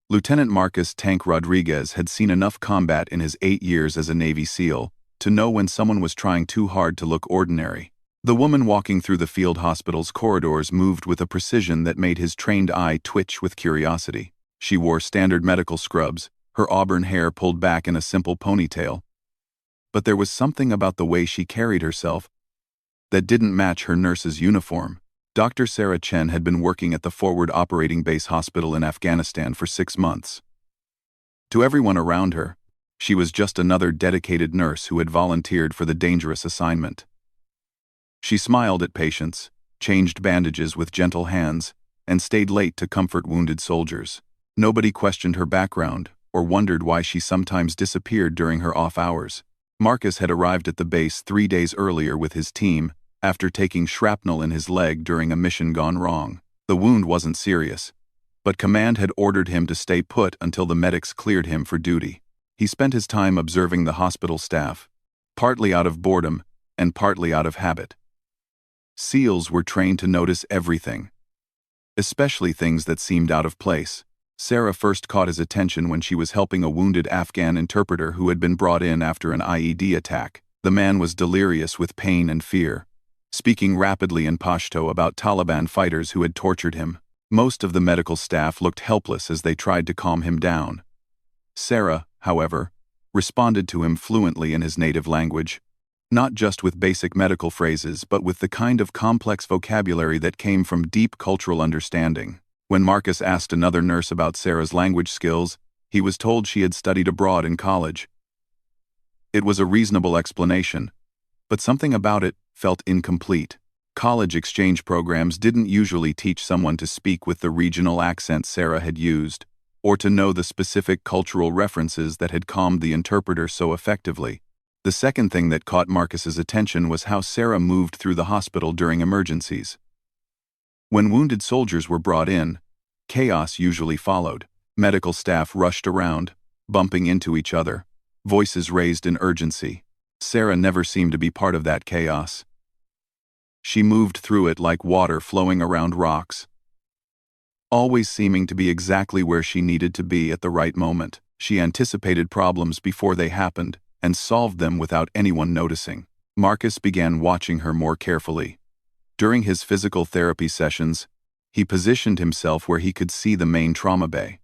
Lieutenant Marcus "Tank" Rodriguez had seen enough combat in his 8 years as a Navy SEAL to know when someone was trying too hard to look ordinary. The woman walking through the field hospital's corridors moved with a precision that made his trained eye twitch with curiosity. She wore standard medical scrubs, her auburn hair pulled back in a simple ponytail. But there was something about the way she carried herself that didn't match her nurse's uniform. Dr. Sarah Chen had been working at the Forward Operating Base Hospital in Afghanistan for 6 months. To everyone around her, she was just another dedicated nurse who had volunteered for the dangerous assignment. She smiled at patients, changed bandages with gentle hands, and stayed late to comfort wounded soldiers. Nobody questioned her background or wondered why she sometimes disappeared during her off hours. Marcus had arrived at the base 3 days earlier with his team, after taking shrapnel in his leg during a mission gone wrong. The wound wasn't serious, but command had ordered him to stay put until the medics cleared him for duty. He spent his time observing the hospital staff, partly out of boredom and partly out of habit. SEALs were trained to notice everything, especially things that seemed out of place. Sarah first caught his attention when she was helping a wounded Afghan interpreter who had been brought in after an IED attack. The man was delirious with pain and fear, speaking rapidly in Pashto about Taliban fighters who had tortured him. Most of the medical staff looked helpless as they tried to calm him down. Sarah, however, responded to him fluently in his native language, not just with basic medical phrases but with the kind of complex vocabulary that came from deep cultural understanding. When Marcus asked another nurse about Sarah's language skills, he was told she had studied abroad in college. It was a reasonable explanation, but something about it felt incomplete. College exchange programs didn't usually teach someone to speak with the regional accent Sarah had used, or to know the specific cultural references that had calmed the interpreter so effectively. The second thing that caught Marcus's attention was how Sarah moved through the hospital during emergencies. When wounded soldiers were brought in, chaos usually followed. Medical staff rushed around, bumping into each other, voices raised in urgency. Sarah never seemed to be part of that chaos. She moved through it like water flowing around rocks, always seeming to be exactly where she needed to be at the right moment. She anticipated problems before they happened and solved them without anyone noticing. Marcus began watching her more carefully. During his physical therapy sessions, he positioned himself where he could see the main trauma bay.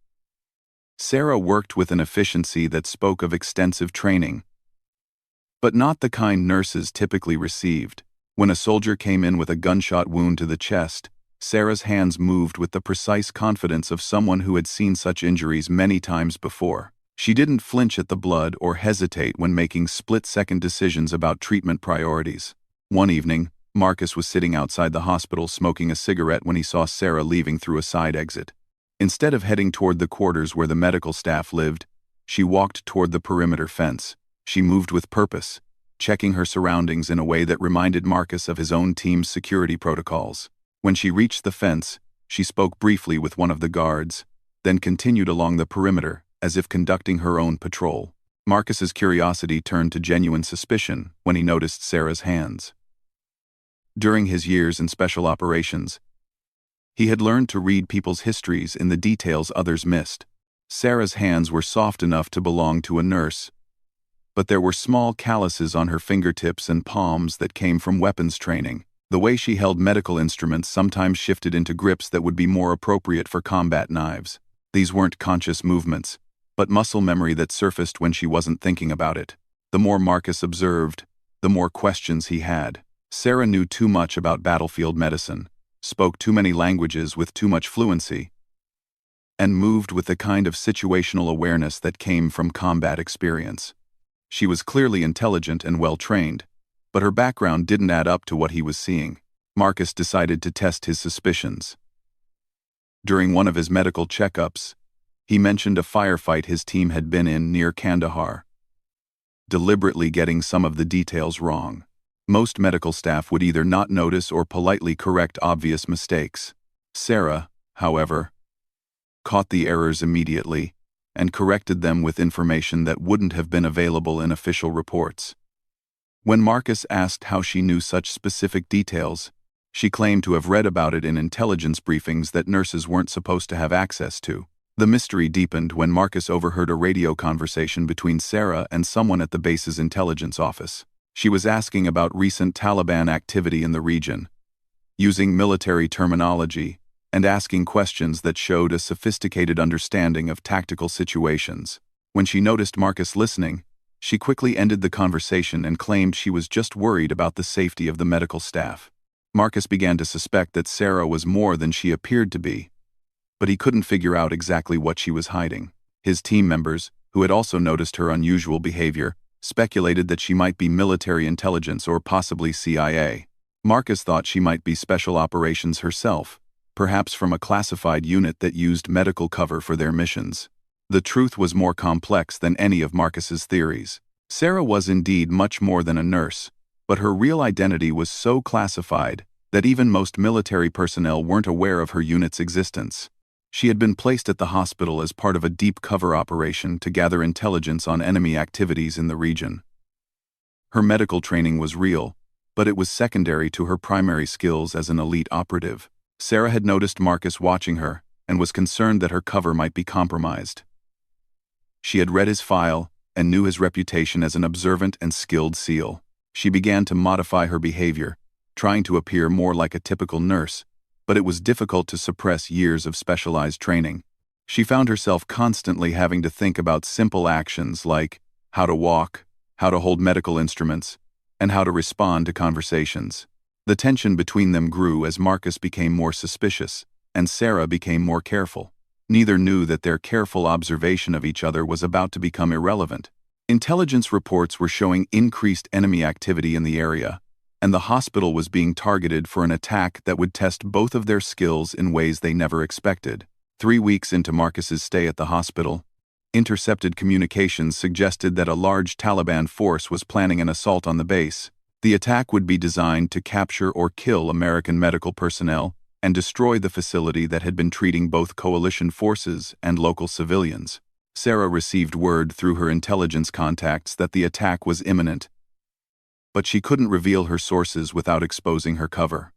Sarah worked with an efficiency that spoke of extensive training, but not the kind nurses typically received. When a soldier came in with a gunshot wound to the chest, Sarah's hands moved with the precise confidence of someone who had seen such injuries many times before. She didn't flinch at the blood or hesitate when making split-second decisions about treatment priorities. One evening, Marcus was sitting outside the hospital smoking a cigarette when he saw Sarah leaving through a side exit. Instead of heading toward the quarters where the medical staff lived, she walked toward the perimeter fence. She moved with purpose, checking her surroundings in a way that reminded Marcus of his own team's security protocols. When she reached the fence, she spoke briefly with one of the guards, then continued along the perimeter, as if conducting her own patrol. Marcus's curiosity turned to genuine suspicion when he noticed Sarah's hands. During his years in special operations, he had learned to read people's histories in the details others missed. Sarah's hands were soft enough to belong to a nurse, but there were small calluses on her fingertips and palms that came from weapons training. The way she held medical instruments sometimes shifted into grips that would be more appropriate for combat knives. These weren't conscious movements, but muscle memory that surfaced when she wasn't thinking about it. The more Marcus observed, the more questions he had. Sarah knew too much about battlefield medicine, spoke too many languages with too much fluency, and moved with the kind of situational awareness that came from combat experience. She was clearly intelligent and well-trained, but her background didn't add up to what he was seeing. Marcus decided to test his suspicions. During one of his medical checkups, he mentioned a firefight his team had been in near Kandahar, deliberately getting some of the details wrong. Most medical staff would either not notice or politely correct obvious mistakes. Sarah, however, caught the errors immediately and corrected them with information that wouldn't have been available in official reports. When Marcus asked how she knew such specific details, she claimed to have read about it in intelligence briefings that nurses weren't supposed to have access to. The mystery deepened when Marcus overheard a radio conversation between Sarah and someone at the base's intelligence office. She was asking about recent Taliban activity in the region, using military terminology, and asking questions that showed a sophisticated understanding of tactical situations. When she noticed Marcus listening, she quickly ended the conversation and claimed she was just worried about the safety of the medical staff. Marcus began to suspect that Sarah was more than she appeared to be, but he couldn't figure out exactly what she was hiding. His team members, who had also noticed her unusual behavior, speculated that she might be military intelligence or possibly CIA. Marcus thought she might be special operations herself, perhaps from a classified unit that used medical cover for their missions. The truth was more complex than any of Marcus's theories. Sarah was indeed much more than a nurse, but her real identity was so classified that even most military personnel weren't aware of her unit's existence. She had been placed at the hospital as part of a deep cover operation to gather intelligence on enemy activities in the region. Her medical training was real, but it was secondary to her primary skills as an elite operative. Sarah had noticed Marcus watching her and was concerned that her cover might be compromised. She had read his file and knew his reputation as an observant and skilled SEAL. She began to modify her behavior, trying to appear more like a typical nurse, but it was difficult to suppress years of specialized training. She found herself constantly having to think about simple actions like how to walk, how to hold medical instruments, and how to respond to conversations. The tension between them grew as Marcus became more suspicious, and Sarah became more careful. Neither knew that their careful observation of each other was about to become irrelevant. Intelligence reports were showing increased enemy activity in the area, and the hospital was being targeted for an attack that would test both of their skills in ways they never expected. 3 weeks into Marcus's stay at the hospital, intercepted communications suggested that a large Taliban force was planning an assault on the base. The attack would be designed to capture or kill American medical personnel and destroy the facility that had been treating both coalition forces and local civilians. Sarah received word through her intelligence contacts that the attack was imminent, but she couldn't reveal her sources without exposing her cover.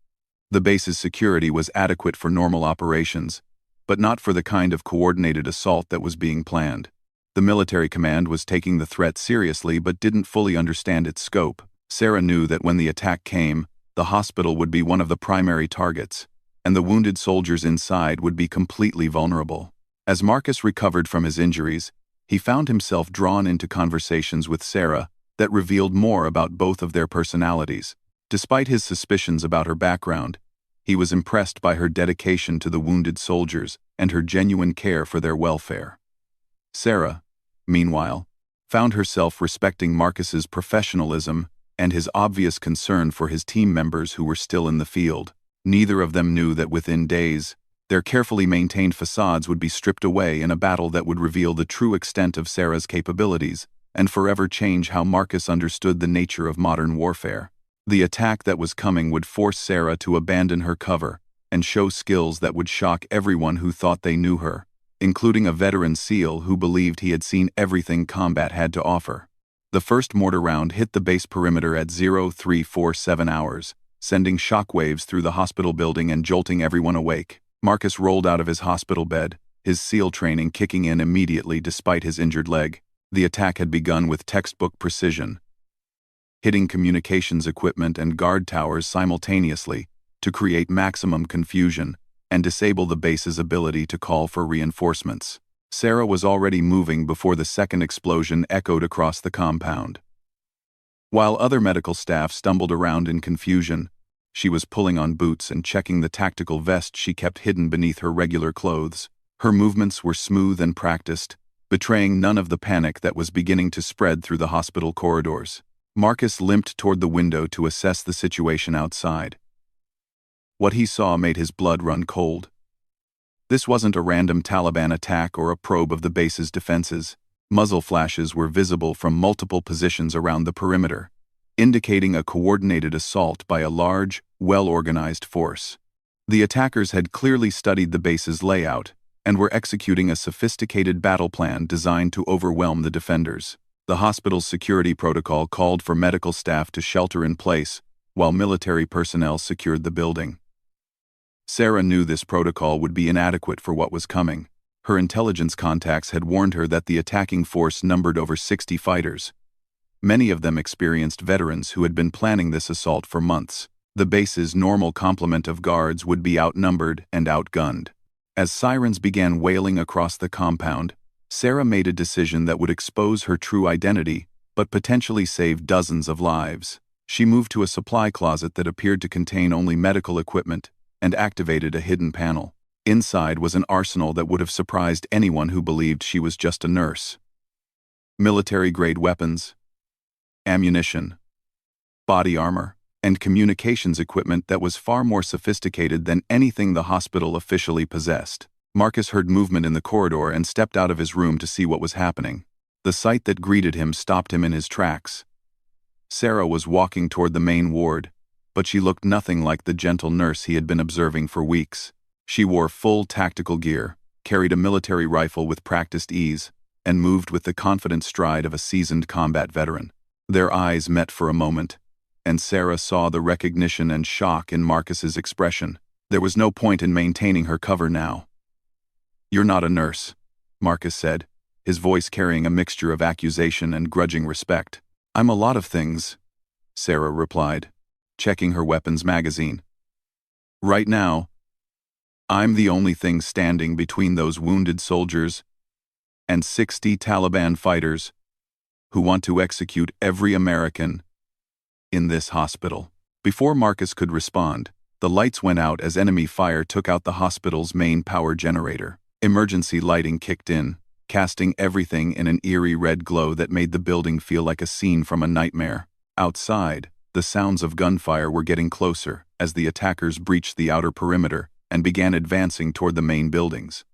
The base's security was adequate for normal operations, but not for the kind of coordinated assault that was being planned. The military command was taking the threat seriously but didn't fully understand its scope. Sarah knew that when the attack came, the hospital would be one of the primary targets, and the wounded soldiers inside would be completely vulnerable. As Marcus recovered from his injuries, he found himself drawn into conversations with Sarah that revealed more about both of their personalities. Despite his suspicions about her background, he was impressed by her dedication to the wounded soldiers and her genuine care for their welfare. Sarah, meanwhile, found herself respecting Marcus's professionalism and his obvious concern for his team members who were still in the field. Neither of them knew that within days, their carefully maintained facades would be stripped away in a battle that would reveal the true extent of Sarah's capabilities and forever change how Marcus understood the nature of modern warfare. The attack that was coming would force Sarah to abandon her cover and show skills that would shock everyone who thought they knew her, including a veteran SEAL who believed he had seen everything combat had to offer. The first mortar round hit the base perimeter at 0347 hours, sending shockwaves through the hospital building and jolting everyone awake. Marcus rolled out of his hospital bed, his SEAL training kicking in immediately despite his injured leg. The attack had begun with textbook precision, hitting communications equipment and guard towers simultaneously to create maximum confusion and disable the base's ability to call for reinforcements. Sarah was already moving before the second explosion echoed across the compound. While other medical staff stumbled around in confusion, she was pulling on boots and checking the tactical vest she kept hidden beneath her regular clothes. Her movements were smooth and practiced, betraying none of the panic that was beginning to spread through the hospital corridors. Marcus limped toward the window to assess the situation outside. What he saw made his blood run cold. This wasn't a random Taliban attack or a probe of the base's defenses. Muzzle flashes were visible from multiple positions around the perimeter, indicating a coordinated assault by a large, well-organized force. The attackers had clearly studied the base's layout and were executing a sophisticated battle plan designed to overwhelm the defenders. The hospital's security protocol called for medical staff to shelter in place, while military personnel secured the building. Sarah knew this protocol would be inadequate for what was coming. Her intelligence contacts had warned her that the attacking force numbered over 60 fighters. Many of them experienced veterans who had been planning this assault for months. The base's normal complement of guards would be outnumbered and outgunned. As sirens began wailing across the compound, Sarah made a decision that would expose her true identity, but potentially save dozens of lives. She moved to a supply closet that appeared to contain only medical equipment and activated a hidden panel. Inside was an arsenal that would have surprised anyone who believed she was just a nurse. Military-grade weapons, ammunition, body armor, and communications equipment that was far more sophisticated than anything the hospital officially possessed. Marcus heard movement in the corridor and stepped out of his room to see what was happening. The sight that greeted him stopped him in his tracks. Sarah was walking toward the main ward, but she looked nothing like the gentle nurse he had been observing for weeks. She wore full tactical gear, carried a military rifle with practiced ease, and moved with the confident stride of a seasoned combat veteran. Their eyes met for a moment, and Sarah saw the recognition and shock in Marcus's expression. There was no point in maintaining her cover now. "You're not a nurse," Marcus said, his voice carrying a mixture of accusation and grudging respect. "I'm a lot of things," Sarah replied, checking her weapons magazine. "Right now, I'm the only thing standing between those wounded soldiers and 60 Taliban fighters who want to execute every American in this hospital." Before Marcus could respond, the lights went out as enemy fire took out the hospital's main power generator. Emergency lighting kicked in, casting everything in an eerie red glow that made the building feel like a scene from a nightmare. Outside, the sounds of gunfire were getting closer as the attackers breached the outer perimeter and began advancing toward the main buildings.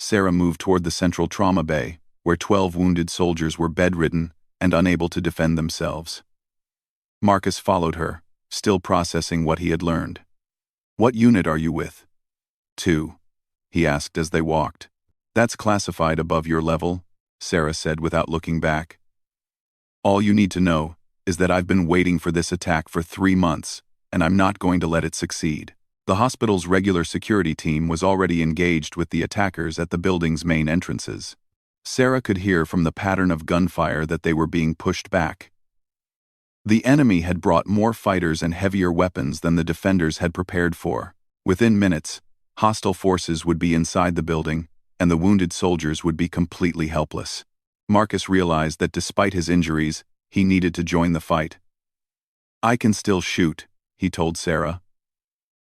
Sarah moved toward the central trauma bay, where 12 wounded soldiers were bedridden and unable to defend themselves. Marcus followed her, still processing what he had learned. "What unit are you with?" "2," he asked as they walked. "That's classified above your level," Sarah said without looking back. "All you need to know is that I've been waiting for this attack for 3 months, and I'm not going to let it succeed." The hospital's regular security team was already engaged with the attackers at the building's main entrances. Sarah could hear from the pattern of gunfire that they were being pushed back. The enemy had brought more fighters and heavier weapons than the defenders had prepared for. Within minutes, hostile forces would be inside the building, and the wounded soldiers would be completely helpless. Marcus realized that despite his injuries, he needed to join the fight. "I can still shoot," he told Sarah.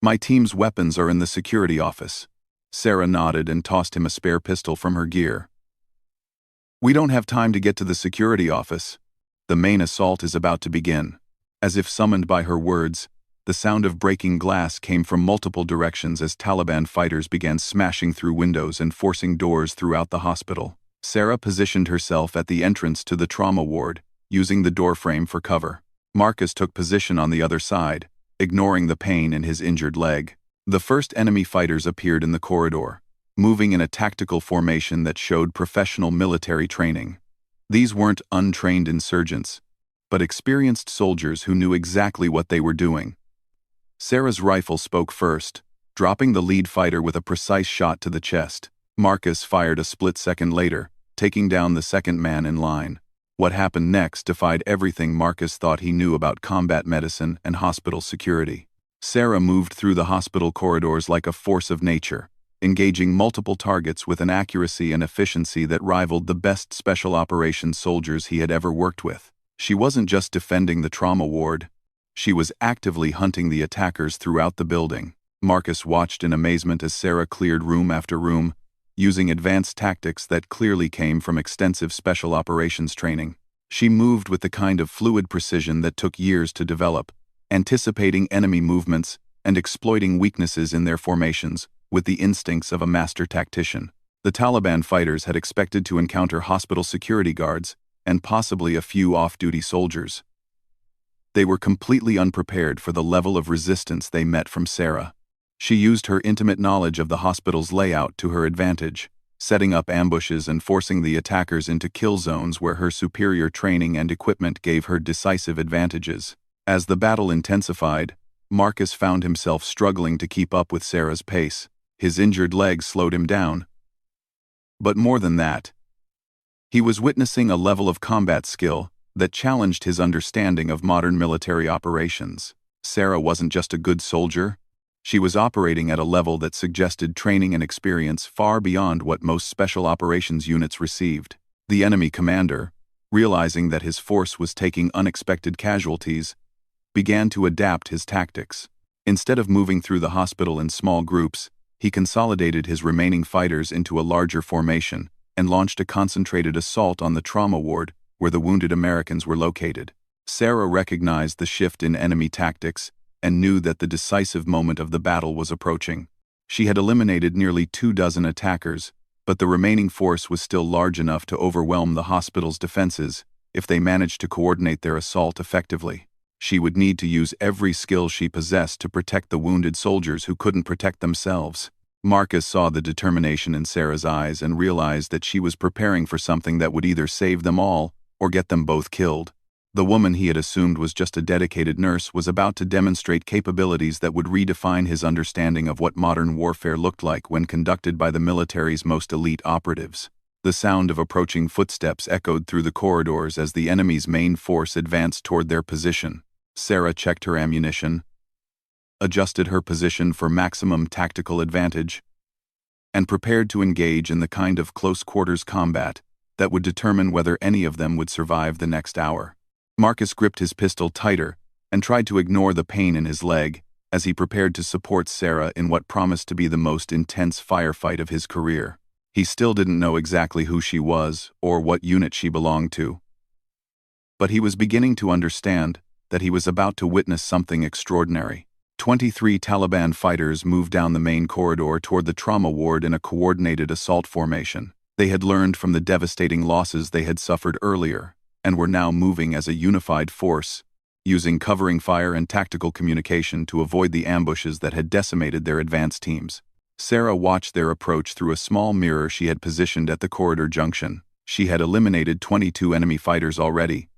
"My team's weapons are in the security office." Sarah nodded and tossed him a spare pistol from her gear. "We don't have time to get to the security office. The main assault is about to begin." As if summoned by her words, the sound of breaking glass came from multiple directions as Taliban fighters began smashing through windows and forcing doors throughout the hospital. Sarah positioned herself at the entrance to the trauma ward, using the doorframe for cover. Marcus took position on the other side, ignoring the pain in his injured leg. The first enemy fighters appeared in the corridor, moving in a tactical formation that showed professional military training. These weren't untrained insurgents, but experienced soldiers who knew exactly what they were doing. Sarah's rifle spoke first, dropping the lead fighter with a precise shot to the chest. Marcus fired a split second later, taking down the second man in line. What happened next defied everything Marcus thought he knew about combat medicine and hospital security. Sarah moved through the hospital corridors like a force of nature, engaging multiple targets with an accuracy and efficiency that rivaled the best special operations soldiers he had ever worked with. She wasn't just defending the trauma ward. She was actively hunting the attackers throughout the building. Marcus watched in amazement as Sarah cleared room after room, using advanced tactics that clearly came from extensive special operations training. She moved with the kind of fluid precision that took years to develop, anticipating enemy movements and exploiting weaknesses in their formations with the instincts of a master tactician. The Taliban fighters had expected to encounter hospital security guards and possibly a few off-duty soldiers. They were completely unprepared for the level of resistance they met from Sarah. She used her intimate knowledge of the hospital's layout to her advantage, setting up ambushes and forcing the attackers into kill zones where her superior training and equipment gave her decisive advantages. As the battle intensified, Marcus found himself struggling to keep up with Sarah's pace. His injured leg slowed him down. But more than that, he was witnessing a level of combat skill that challenged his understanding of modern military operations. Sarah wasn't just a good soldier, she was operating at a level that suggested training and experience far beyond what most special operations units received. The enemy commander, realizing that his force was taking unexpected casualties, began to adapt his tactics. Instead of moving through the hospital in small groups, he consolidated his remaining fighters into a larger formation and launched a concentrated assault on the trauma ward where the wounded Americans were located. Sarah recognized the shift in enemy tactics and knew that the decisive moment of the battle was approaching. She had eliminated nearly 24 attackers, but the remaining force was still large enough to overwhelm the hospital's defenses if they managed to coordinate their assault effectively. She would need to use every skill she possessed to protect the wounded soldiers who couldn't protect themselves. Marcus saw the determination in Sarah's eyes and realized that she was preparing for something that would either save them all or get them both killed. The woman he had assumed was just a dedicated nurse was about to demonstrate capabilities that would redefine his understanding of what modern warfare looked like when conducted by the military's most elite operatives. The sound of approaching footsteps echoed through the corridors as the enemy's main force advanced toward their position. Sarah checked her ammunition, adjusted her position for maximum tactical advantage, and prepared to engage in the kind of close-quarters combat that would determine whether any of them would survive the next hour. Marcus gripped his pistol tighter and tried to ignore the pain in his leg as he prepared to support Sarah in what promised to be the most intense firefight of his career. He still didn't know exactly who she was or what unit she belonged to, but he was beginning to understand that he was about to witness something extraordinary. 23 Taliban fighters moved down the main corridor toward the trauma ward in a coordinated assault formation. They had learned from the devastating losses they had suffered earlier and were now moving as a unified force, using covering fire and tactical communication to avoid the ambushes that had decimated their advance teams. Sarah watched their approach through a small mirror she had positioned at the corridor junction. She had eliminated 22 enemy fighters already,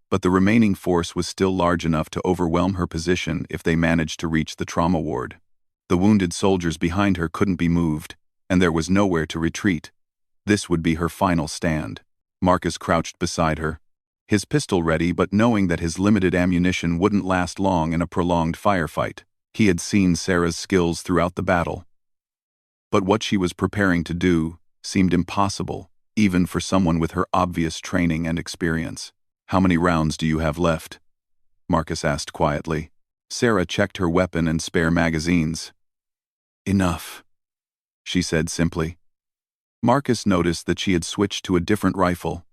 but the remaining force was still large enough to overwhelm her position if they managed to reach the trauma ward. The wounded soldiers behind her couldn't be moved, and there was nowhere to retreat. This would be her final stand. Marcus crouched beside her, his pistol ready but knowing that his limited ammunition wouldn't last long in a prolonged firefight. He had seen Sarah's skills throughout the battle, but what she was preparing to do seemed impossible, even for someone with her obvious training and experience. "How many rounds do you have left?" Marcus asked quietly. Sarah checked her weapon and spare magazines. "Enough," she said simply. Marcus noticed that she had switched to a different rifle,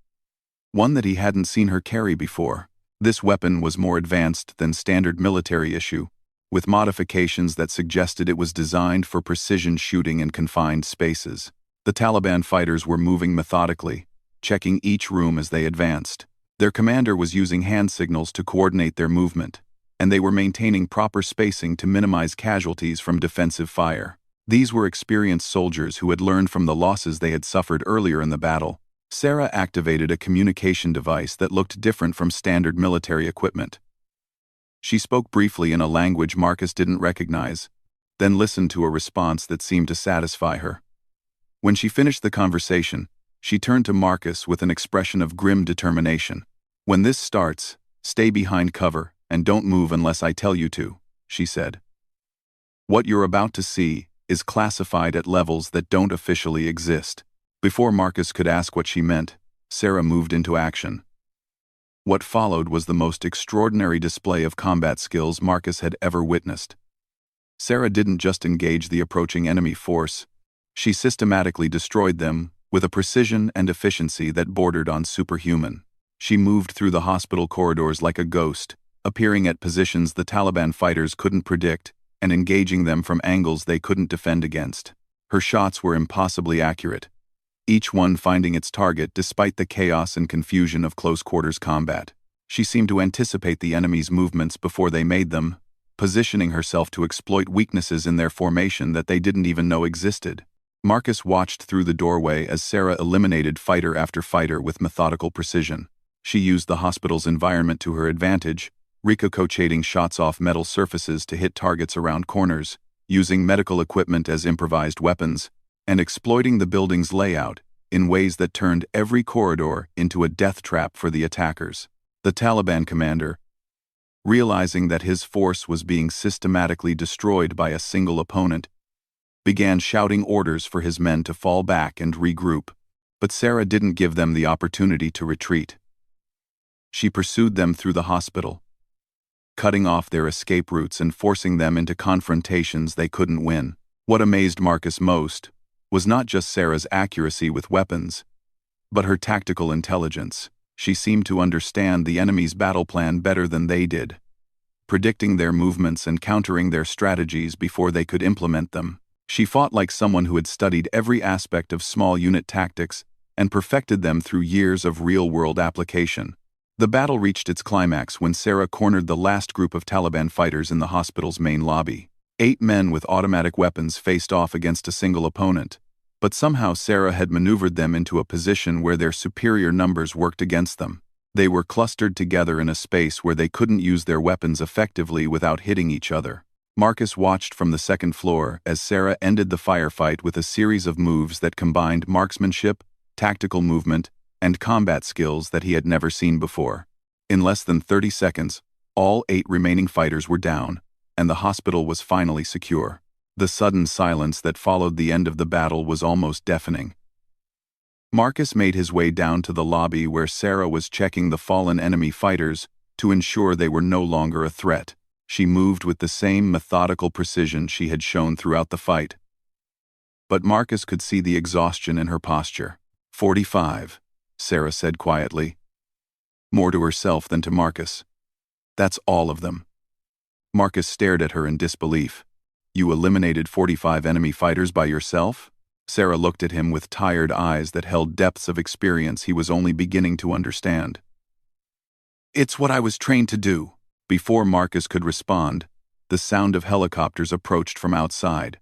one that he hadn't seen her carry before. This weapon was more advanced than standard military issue, with modifications that suggested it was designed for precision shooting in confined spaces. The Taliban fighters were moving methodically, checking each room as they advanced. Their commander was using hand signals to coordinate their movement, and they were maintaining proper spacing to minimize casualties from defensive fire. These were experienced soldiers who had learned from the losses they had suffered earlier in the battle. Sarah activated a communication device that looked different from standard military equipment. She spoke briefly in a language Marcus didn't recognize, then listened to a response that seemed to satisfy her. When she finished the conversation, she turned to Marcus with an expression of grim determination. "When this starts, stay behind cover and don't move unless I tell you to," she said. "What you're about to see is classified at levels that don't officially exist." Before Marcus could ask what she meant, Sarah moved into action. What followed was the most extraordinary display of combat skills Marcus had ever witnessed. Sarah didn't just engage the approaching enemy force, she systematically destroyed them with a precision and efficiency that bordered on superhuman. She moved through the hospital corridors like a ghost, appearing at positions the Taliban fighters couldn't predict and engaging them from angles they couldn't defend against. Her shots were impossibly accurate, each one finding its target despite the chaos and confusion of close-quarters combat. She seemed to anticipate the enemy's movements before they made them, positioning herself to exploit weaknesses in their formation that they didn't even know existed. Marcus watched through the doorway as Sarah eliminated fighter after fighter with methodical precision. She used the hospital's environment to her advantage, ricocheting shots off metal surfaces to hit targets around corners, using medical equipment as improvised weapons, and exploiting the building's layout in ways that turned every corridor into a death trap for the attackers. The Taliban commander, realizing that his force was being systematically destroyed by a single opponent, began shouting orders for his men to fall back and regroup. But Sarah didn't give them the opportunity to retreat. She pursued them through the hospital, cutting off their escape routes and forcing them into confrontations they couldn't win. What amazed Marcus most was not just Sarah's accuracy with weapons, but her tactical intelligence. She seemed to understand the enemy's battle plan better than they did, predicting their movements and countering their strategies before they could implement them. She fought like someone who had studied every aspect of small unit tactics and perfected them through years of real-world application. The battle reached its climax when Sarah cornered the last group of Taliban fighters in the hospital's main lobby. 8 men with automatic weapons faced off against a single opponent, but somehow Sarah had maneuvered them into a position where their superior numbers worked against them. They were clustered together in a space where they couldn't use their weapons effectively without hitting each other. Marcus watched from the second floor as Sarah ended the firefight with a series of moves that combined marksmanship, tactical movement, and combat skills that he had never seen before. In less than 30 seconds, all 8 remaining fighters were down, and the hospital was finally secure. The sudden silence that followed the end of the battle was almost deafening. Marcus made his way down to the lobby where Sarah was checking the fallen enemy fighters to ensure they were no longer a threat. She moved with the same methodical precision she had shown throughout the fight. But Marcus could see the exhaustion in her posture. 45, Sarah said quietly, more to herself than to Marcus. That's all of them. Marcus stared at her in disbelief. You eliminated 45 enemy fighters by yourself? Sarah looked at him with tired eyes that held depths of experience he was only beginning to understand. It's what I was trained to do. Before Marcus could respond, the sound of helicopters approached from outside.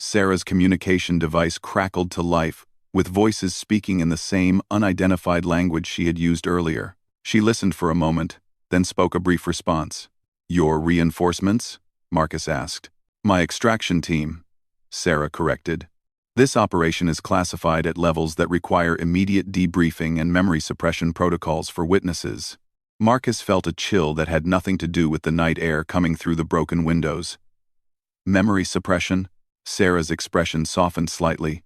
Sarah's communication device crackled to life, with voices speaking in the same unidentified language she had used earlier. She listened for a moment, then spoke a brief response. Your reinforcements? Marcus asked. My extraction team, Sarah corrected. This operation is classified at levels that require immediate debriefing and memory suppression protocols for witnesses. Marcus felt a chill that had nothing to do with the night air coming through the broken windows. Memory suppression? Sarah's expression softened slightly.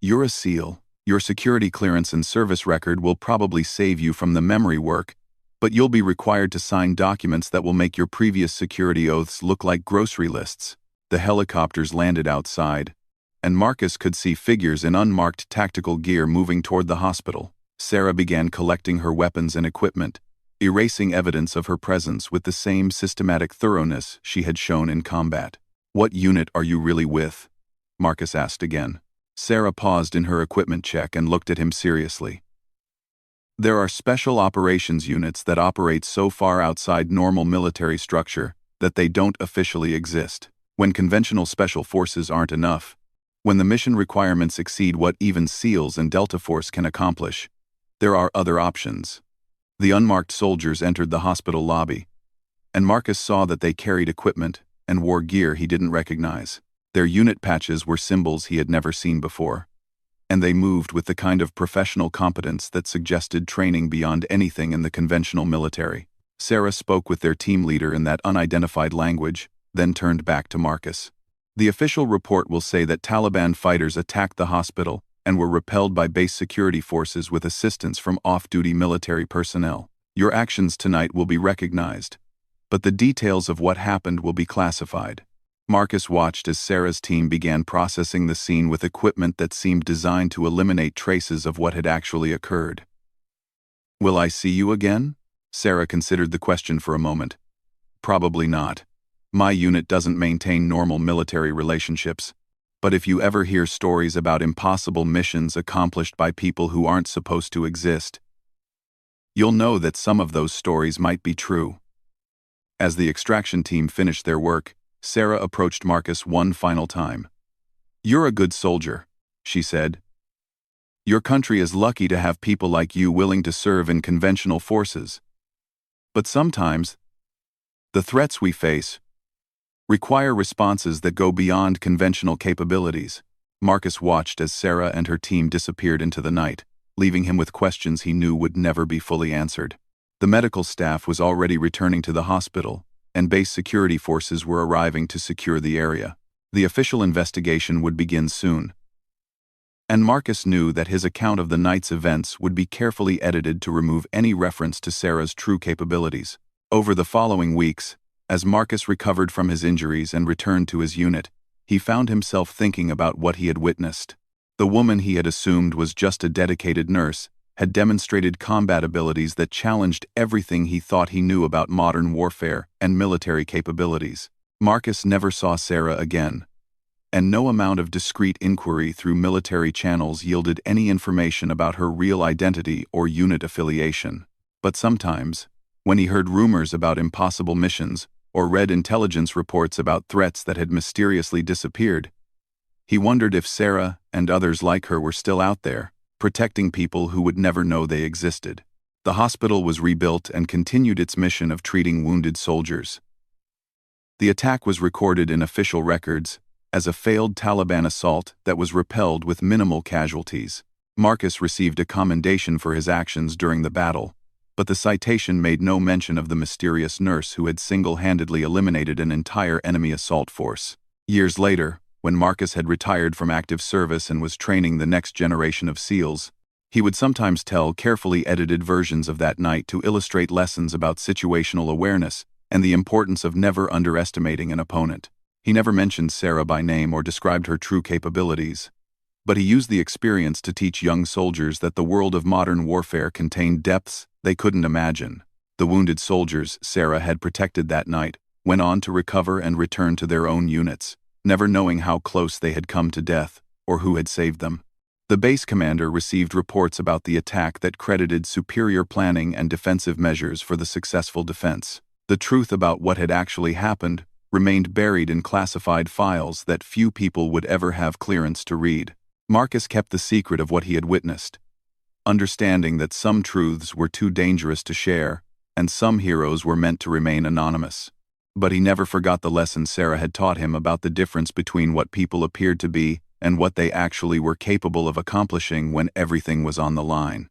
You're a SEAL. Your security clearance and service record will probably save you from the memory work, but you'll be required to sign documents that will make your previous security oaths look like grocery lists. The helicopters landed outside, and Marcus could see figures in unmarked tactical gear moving toward the hospital. Sarah began collecting her weapons and equipment, erasing evidence of her presence with the same systematic thoroughness she had shown in combat. What unit are you really with? Marcus asked again. Sarah paused in her equipment check and looked at him seriously. There are special operations units that operate so far outside normal military structure that they don't officially exist. When conventional special forces aren't enough, when the mission requirements exceed what even SEALs and Delta Force can accomplish, there are other options. The unmarked soldiers entered the hospital lobby, and Marcus saw that they carried equipment and wore gear he didn't recognize. Their unit patches were symbols he had never seen before, and they moved with the kind of professional competence that suggested training beyond anything in the conventional military. Sarah spoke with their team leader in that unidentified language, then turned back to Marcus. The official report will say that Taliban fighters attacked the hospital and were repelled by base security forces with assistance from off-duty military personnel. Your actions tonight will be recognized, but the details of what happened will be classified. Marcus watched as Sarah's team began processing the scene with equipment that seemed designed to eliminate traces of what had actually occurred. Will I see you again? Sarah considered the question for a moment. Probably not. My unit doesn't maintain normal military relationships, but if you ever hear stories about impossible missions accomplished by people who aren't supposed to exist, you'll know that some of those stories might be true. As the extraction team finished their work, Sarah approached Marcus one final time. You're a good soldier, she said. Your country is lucky to have people like you willing to serve in conventional forces. But sometimes, the threats we face require responses that go beyond conventional capabilities. Marcus watched as Sarah and her team disappeared into the night, leaving him with questions he knew would never be fully answered. The medical staff was already returning to the hospital, and base security forces were arriving to secure the area. The official investigation would begin soon, and Marcus knew that his account of the night's events would be carefully edited to remove any reference to Sarah's true capabilities. Over the following weeks, as Marcus recovered from his injuries and returned to his unit, he found himself thinking about what he had witnessed. The woman he had assumed was just a dedicated nurse had demonstrated combat abilities that challenged everything he thought he knew about modern warfare and military capabilities. Marcus never saw Sarah again, and no amount of discreet inquiry through military channels yielded any information about her real identity or unit affiliation. But sometimes, when he heard rumors about impossible missions or read intelligence reports about threats that had mysteriously disappeared, he wondered if Sarah and others like her were still out there, protecting people who would never know they existed. The hospital was rebuilt and continued its mission of treating wounded soldiers. The attack was recorded in official records as a failed Taliban assault that was repelled with minimal casualties. Marcus received a commendation for his actions during the battle, but the citation made no mention of the mysterious nurse who had single-handedly eliminated an entire enemy assault force. Years later, when Marcus had retired from active service and was training the next generation of SEALs, he would sometimes tell carefully edited versions of that night to illustrate lessons about situational awareness and the importance of never underestimating an opponent. He never mentioned Sarah by name or described her true capabilities, but he used the experience to teach young soldiers that the world of modern warfare contained depths they couldn't imagine. The wounded soldiers Sarah had protected that night went on to recover and return to their own units, never knowing how close they had come to death or who had saved them. The base commander received reports about the attack that credited superior planning and defensive measures for the successful defense. The truth about what had actually happened remained buried in classified files that few people would ever have clearance to read. Marcus kept the secret of what he had witnessed, understanding that some truths were too dangerous to share, and some heroes were meant to remain anonymous. But he never forgot the lesson Sarah had taught him about the difference between what people appeared to be and what they actually were capable of accomplishing when everything was on the line.